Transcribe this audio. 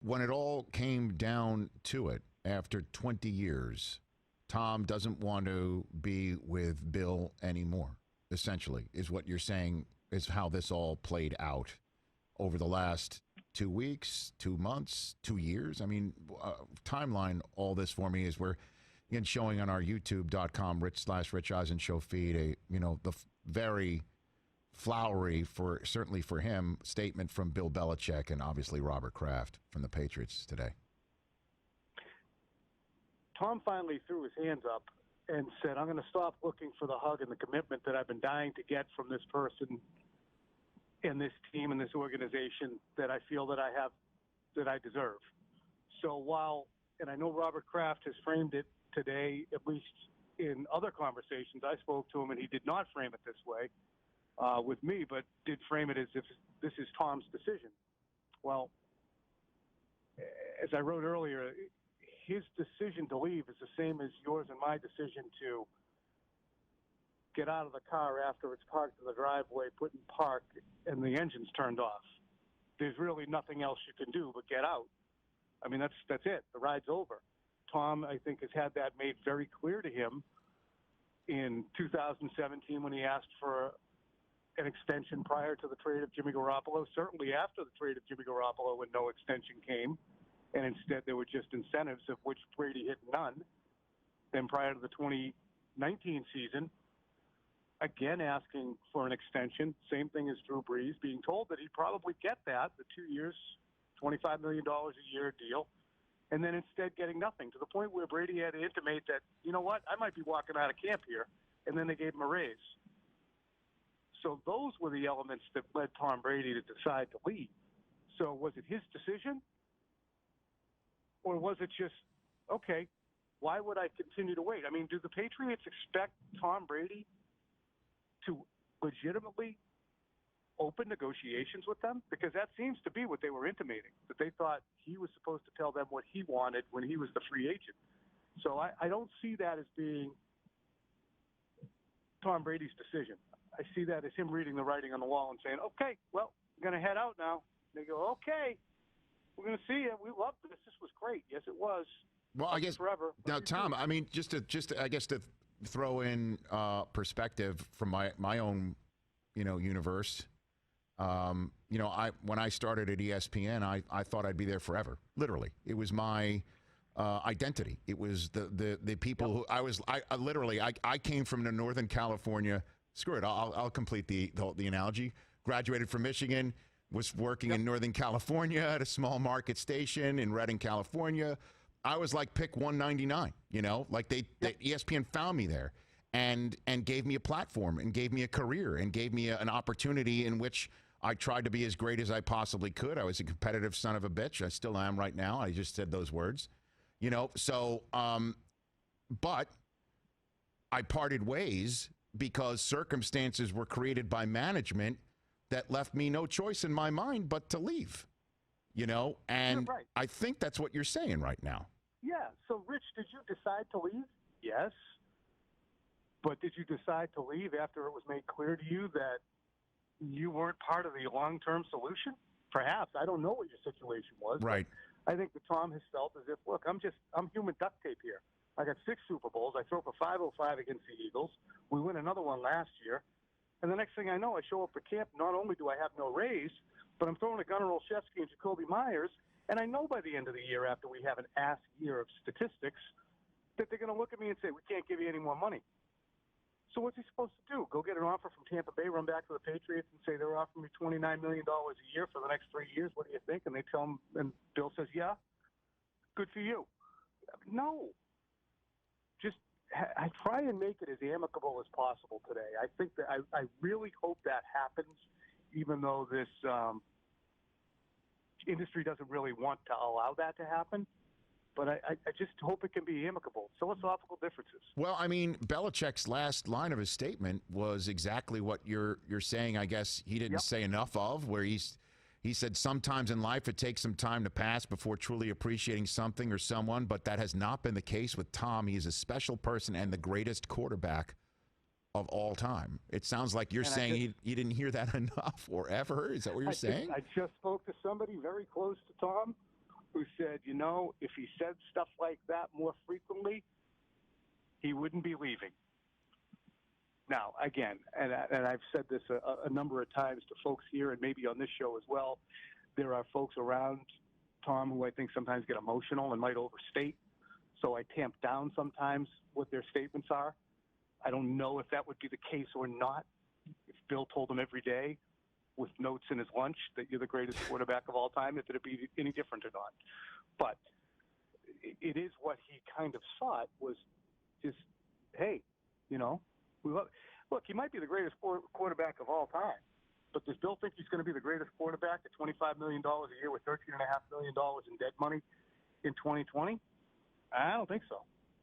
when it all came down to it, after 20 years, Tom doesn't want to be with Bill anymore, essentially, is what you're saying, is how this all played out over the last 2 weeks, 2 months, 2 years. I mean, timeline all this for me is we're again showing on our youtube.com /Rich Eisen show feed the very flowery, for certainly for him, statement from Bill Belichick and obviously Robert Kraft from the Patriots today. Tom finally threw his hands up and said, I'm going to stop looking for the hug and the commitment that I've been dying to get from this person and this team and this organization that I feel that I deserve. So while, and I know Robert Kraft has framed it today, at least in other conversations, I spoke to him and he did not frame it this way with me, but did frame it as if this is Tom's decision. Well, as I wrote earlier, his decision to leave is the same as yours and my decision to get out of the car after it's parked in the driveway, put in park, and the engine's turned off. There's really nothing else you can do but get out. I mean, that's it. The ride's over. Tom, I think, has had that made very clear to him in 2017 when he asked for an extension prior to the trade of Jimmy Garoppolo, certainly after the trade of Jimmy Garoppolo when no extension came, and instead there were just incentives of which Brady hit none. Then prior to the 2019 season, again asking for an extension. Same thing as Drew Brees, being told that he'd probably get that, the 2 years, $25 million a year deal, and then instead getting nothing, to the point where Brady had to intimate that, you know what, I might be walking out of camp here, and then they gave him a raise. So those were the elements that led Tom Brady to decide to leave. So was it his decision? Or was it just, okay, why would I continue to wait? I mean, do the Patriots expect Tom Brady to legitimately open negotiations with them? Because that seems to be what they were intimating, that they thought he was supposed to tell them what he wanted when he was the free agent. So I don't see that as being Tom Brady's decision. I see that as him reading the writing on the wall and saying, okay, well, I'm going to head out now. They go, okay, we're going to see you. We loved this. This was great. Yes, it was. Well, I guess forever. Now, Tom, I mean, just I guess to throw in perspective from my own, universe. When I started at ESPN, I thought I'd be there forever. Literally, it was my identity. It was the people who I came from the Northern California. Screw it. I'll complete the analogy. Graduated from Michigan. Was working in Northern California at a small market station in Redding, California. I was like pick 199, like ESPN found me there and gave me a platform and gave me a career and gave me an opportunity in which I tried to be as great as I possibly could. I was a competitive son of a bitch. I still am right now. I just said those words, so, but I parted ways because circumstances were created by management that left me no choice in my mind but to leave, and right. I think that's what you're saying right now. Yeah. So, Rich, did you decide to leave? Yes. But did you decide to leave after it was made clear to you that you weren't part of the long-term solution? Perhaps. I don't know what your situation was. Right. I think that Tom has felt as if, look, I'm human duct tape here. I got 6 Super Bowls. I throw for 505 against the Eagles. We win another one last year. And the next thing I know, I show up for camp. Not only do I have no raise, but I'm throwing to Gunnar Olszewski and Jacoby Myers. And I know by the end of the year, after we have an ass year of statistics, that they're going to look at me and say, we can't give you any more money. So what's he supposed to do? Go get an offer from Tampa Bay, run back to the Patriots and say they're offering me $29 million a year for the next 3 years. What do you think? And they tell him, and Bill says, yeah, good for you. No. Just I try and make it as amicable as possible today. I think that I really hope that happens, even though this industry doesn't really want to allow that to happen. But I just hope it can be amicable. Philosophical differences. Well, I mean, Belichick's last line of his statement was exactly what you're saying. I guess he didn't say enough of, where he said sometimes in life it takes some time to pass before truly appreciating something or someone, but that has not been the case with Tom. He is a special person and the greatest quarterback of all time. It sounds like you're saying you didn't hear that enough or ever. Is that what you're saying? I just spoke to somebody very close to Tom who said, if he said stuff like that more frequently, he wouldn't be leaving. Now, again, and I've said this a number of times to folks here and maybe on this show as well, there are folks around Tom who I think sometimes get emotional and might overstate. So I tamp down sometimes what their statements are. I don't know if that would be the case or not. If Bill told him every day with notes in his lunch that you're the greatest quarterback of all time, if it'd be any different or not. But it is what he kind of sought was just, hey, look, he might be the greatest quarterback of all time, but does Bill think he's going to be the greatest quarterback at $25 million a year with $13.5 million in dead money in 2020? I don't think so.